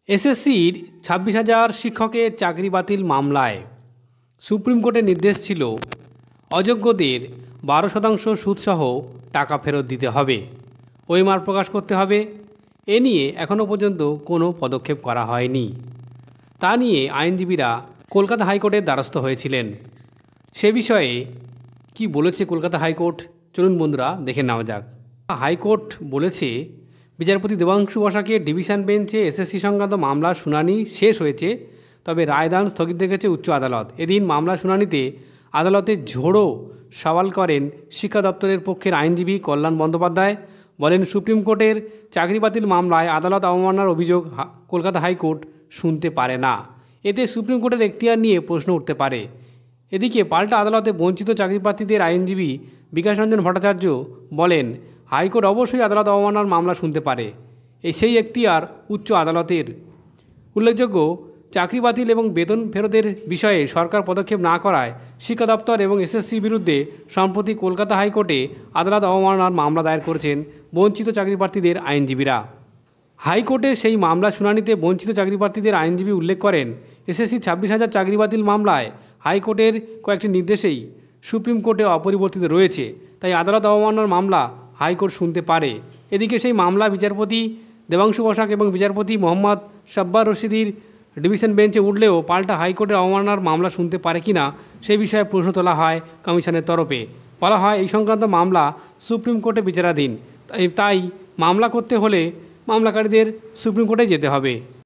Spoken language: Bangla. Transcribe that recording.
এসএসসির 26,000 শিক্ষকের চাকরি বাতিল মামলায় সুপ্রিম কোর্টের নির্দেশ ছিল অযোগ্যদের 12% সুদসহ টাকা ফেরত দিতে হবে, ওএমআর প্রকাশ করতে হবে। এ নিয়ে এখনও পর্যন্ত কোনো পদক্ষেপ করা হয়নি। তা নিয়ে আইনজীবীরা কলকাতা হাইকোর্টের দ্বারস্থ হয়েছিলেন। সে বিষয়ে কি বলেছে কলকাতা হাইকোর্ট, চলুন বন্ধুরা দেখে নেওয়া যাক। হাইকোর্ট বলেছে, বিচারপতি দেবাংশু বসাকের ডিভিশন বেঞ্চে এসএসসি সংক্রান্ত মামলার শুনানি শেষ হয়েছে, তবে রায়দান স্থগিত রেখেছে উচ্চ আদালত। এদিন মামলা শুনানিতে আদালতে ঝোড়ো সওয়াল করেন শিক্ষা দপ্তরের পক্ষের আইনজীবী কল্যাণ বন্দ্যোপাধ্যায়। বলেন, সুপ্রিম কোর্টের চাকরি বাতিল মামলায় আদালত অবমাননার অভিযোগ কলকাতা হাইকোর্ট শুনতে পারে না। এতে সুপ্রিম কোর্টের এখতিয়ার নিয়ে প্রশ্ন উঠতে পারে। এদিকে পাল্টা আদালতে বঞ্চিত চাকরিপ্রার্থীদের আইনজীবী বিকাশ রঞ্জন ভট্টাচার্য বলেন, হাইকোর্ট অবশ্যই আদালত অবমাননার মামলা শুনতে পারে, সেই এখতিয়ার উচ্চ আদালতের। উল্লেখযোগ্য, চাকরি বাতিল এবং বেতন ফেরতের বিষয়ে সরকার পদক্ষেপ না করায় শিক্ষা দপ্তর এবং এসএসসির বিরুদ্ধে সম্প্রতি কলকাতা হাইকোর্টে আদালত অবমাননার মামলা দায়ের করেছেন বঞ্চিত চাকরিপ্রার্থীদের আইনজীবীরা। হাইকোর্টের সেই মামলা শুনানিতে বঞ্চিত চাকরিপ্রার্থীদের আইনজীবী উল্লেখ করেন, এসএসসির 26,000 চাকরি বাতিল মামলায় হাইকোর্টের কয়েকটি নির্দেশেই সুপ্রিম কোর্টে অপরিবর্তিত রয়েছে, তাই আদালত অবমাননার মামলা হাইকোর্ট শুনতে পারে। এদিকে সেই মামলা বিচারপতি দেবাংশু বসাক এবং বিচারপতি মোহাম্মদ সাব্বার রশিদির ডিভিশন বেঞ্চে উঠলেও পাল্টা হাইকোর্টের অবমাননার মামলা শুনতে পারে কিনা সে বিষয়ে প্রশ্ন তোলা হয় কমিশনের তরফে। বলা হয়, এই সংক্রান্ত মামলা সুপ্রিম কোর্টে বিচারাধীন, তাই মামলা করতে হলে মামলাকারীদের সুপ্রিম কোর্টে যেতে হবে।